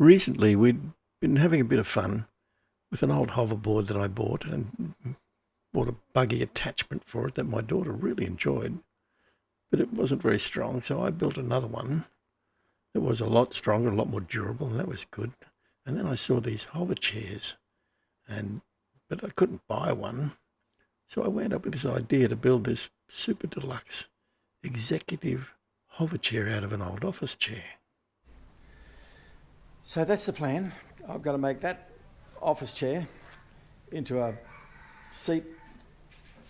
Recently, we'd been having a bit of fun with an old hoverboard that I bought and bought a buggy attachment for it that my daughter really enjoyed, but it wasn't very strong, so I built another one that was a lot stronger, a lot more durable, and that was good. And then I saw these hover chairs, but I couldn't buy one, so I wound up with this idea to build this super deluxe executive hover chair out of an old office chair. So that's the plan. I've got to make that office chair into a seat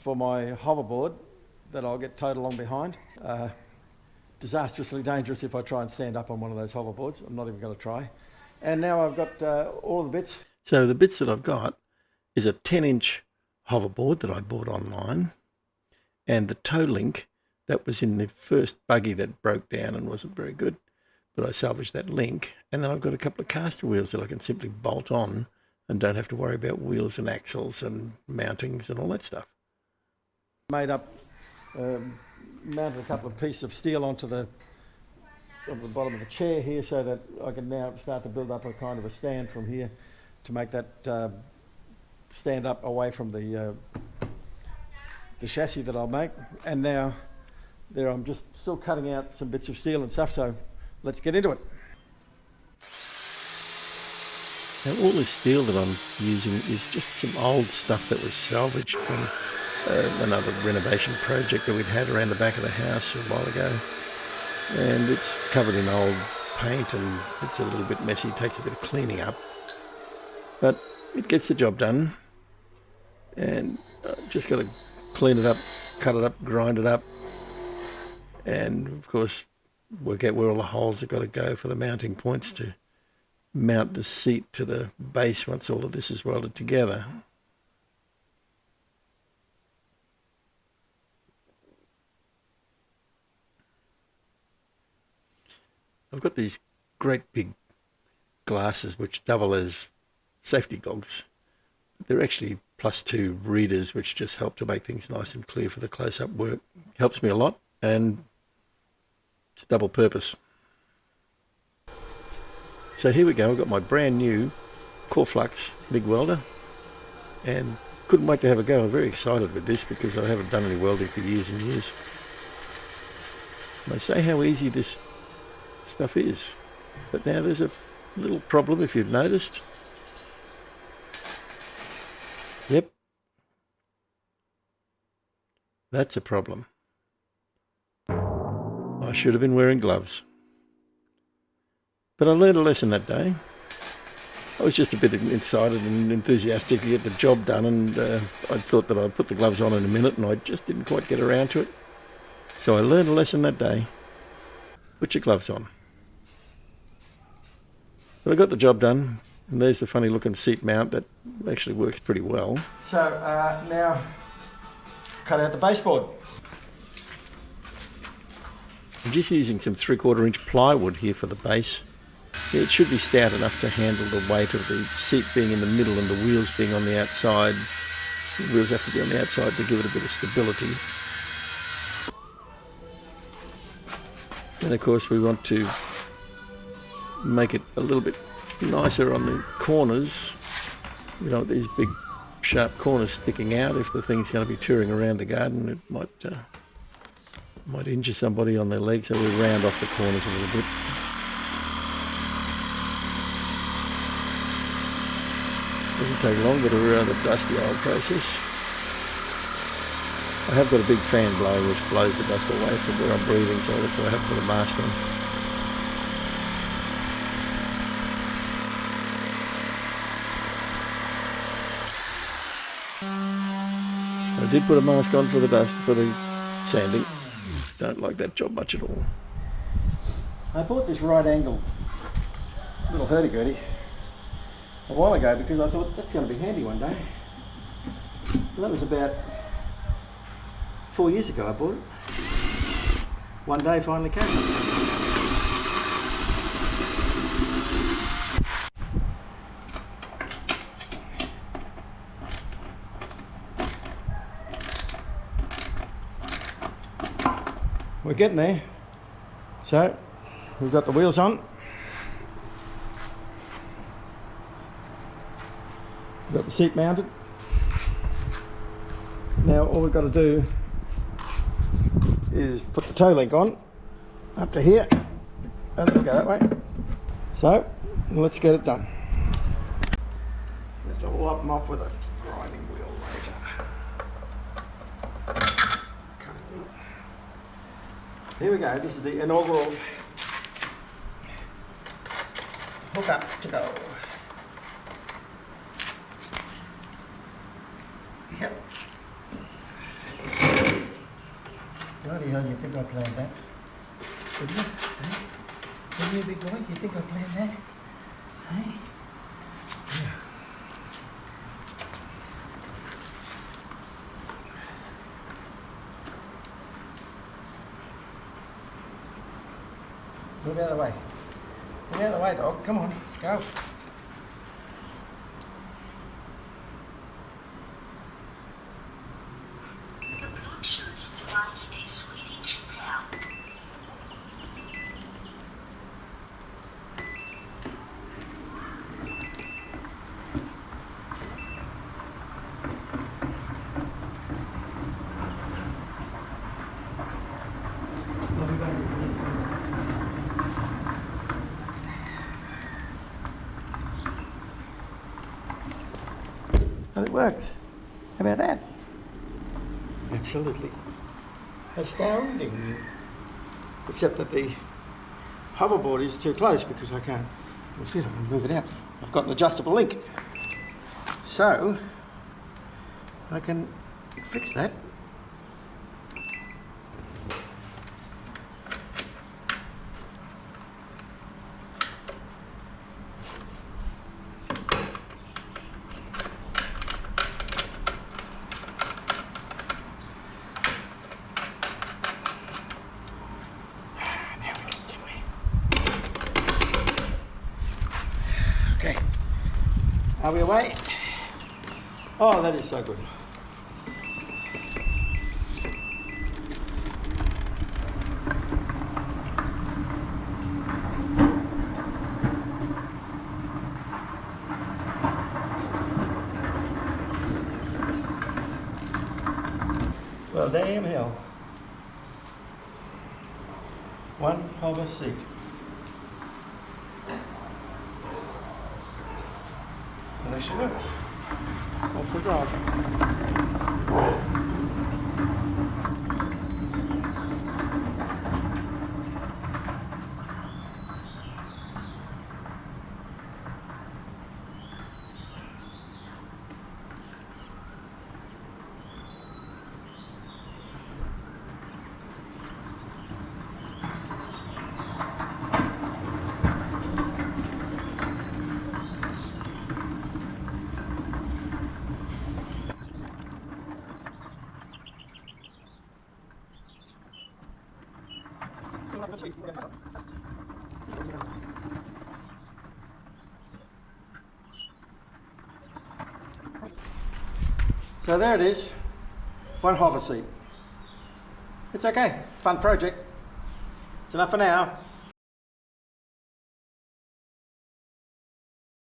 for my hoverboard that I'll get towed along behind. Disastrously dangerous if I try and stand up on one of those hoverboards. I'm not even going to try. And now I've got all the bits. So the bits that I've got is a 10-inch hoverboard that I bought online, and the tow link that was in the first buggy that broke down and wasn't very good, but I salvaged that link. And then I've got a couple of caster wheels that I can simply bolt on and don't have to worry about wheels and axles and mountings and all that stuff. Mounted a couple of pieces of steel onto the bottom of the chair here, so that I can now start to build up a kind of a stand from here to make that stand up away from the chassis that I'll make. And now there I'm just still cutting out some bits of steel and stuff, so let's get into it. Now all this steel that I'm using is just some old stuff that was salvaged from another renovation project that we'd had around the back of the house a while ago. And it's covered in old paint and it's a little bit messy, it takes a bit of cleaning up. But it gets the job done, and just got to clean it up, cut it up, grind it up, and of course work out where all the holes have got to go for the mounting points to mount the seat to the base once all of this is welded together. I've got these great big glasses which double as safety goggles. They're actually +2 readers, which just help to make things nice and clear for the close-up work. Helps me a lot, and it's a double purpose. So here we go, I've got my brand new Coreflux MIG welder, and couldn't wait to have a go. I'm very excited with this because I haven't done any welding for years and years. And they say how easy this stuff is, but now there's a little problem if you've noticed. Yep, that's a problem. I should have been wearing gloves. But I learned a lesson that day. I was just a bit excited and enthusiastic to get the job done, and I thought that I'd put the gloves on in a minute, and I just didn't quite get around to it. So I learned a lesson that day. Put your gloves on. But I got the job done, and there's the funny looking seat mount that actually works pretty well. So now cut out the baseboard. I'm just using some 3/4 inch plywood here for the base. It should be stout enough to handle the weight of the seat being in the middle and the wheels being on the outside. The wheels have to be on the outside to give it a bit of stability. And of course we want to make it a little bit nicer on the corners. We don't want these big sharp corners sticking out. If the thing's going to be touring around the garden, it might injure somebody on their leg, so we round off the corners a little bit. Doesn't take long, but a rather dusty old process. I have got a big fan blowing which blows the dust away from where I'm breathing, so that's why I have to put a mask on. I did put a mask on for the dust, for the sanding. Don't like that job much at all. I bought this right angle little hurdy-gurdy a while ago because I thought that's going to be handy one day. And that was about 4 years ago I bought it. One day finally came. We're getting there. So we've got the wheels on. We've got the seat mounted. Now all we've got to do is put the toe link on up to here, and it'll go that way. So let's get it done. We have to lop them off with a grinding wheel later. Here we go. This is the inaugural hook up to go. Yep. Bloody hell, you think I planned that? Didn't you? Hey? Didn't you, big boy? You think I planned that? Hey? Yeah. Move out of the way. Move out of the way, dog. Come on, go. And it works. How about that? Absolutely astounding. Except that the hoverboard is too close because I can't fit it and move it out. I've got an adjustable link. So I can fix that. Okay, are we away? Oh, that is so good. Well, damn hell. One hover seat. And there she works. Off for a drive. So there it is, one hover seat. It's okay, fun project. It's enough for now.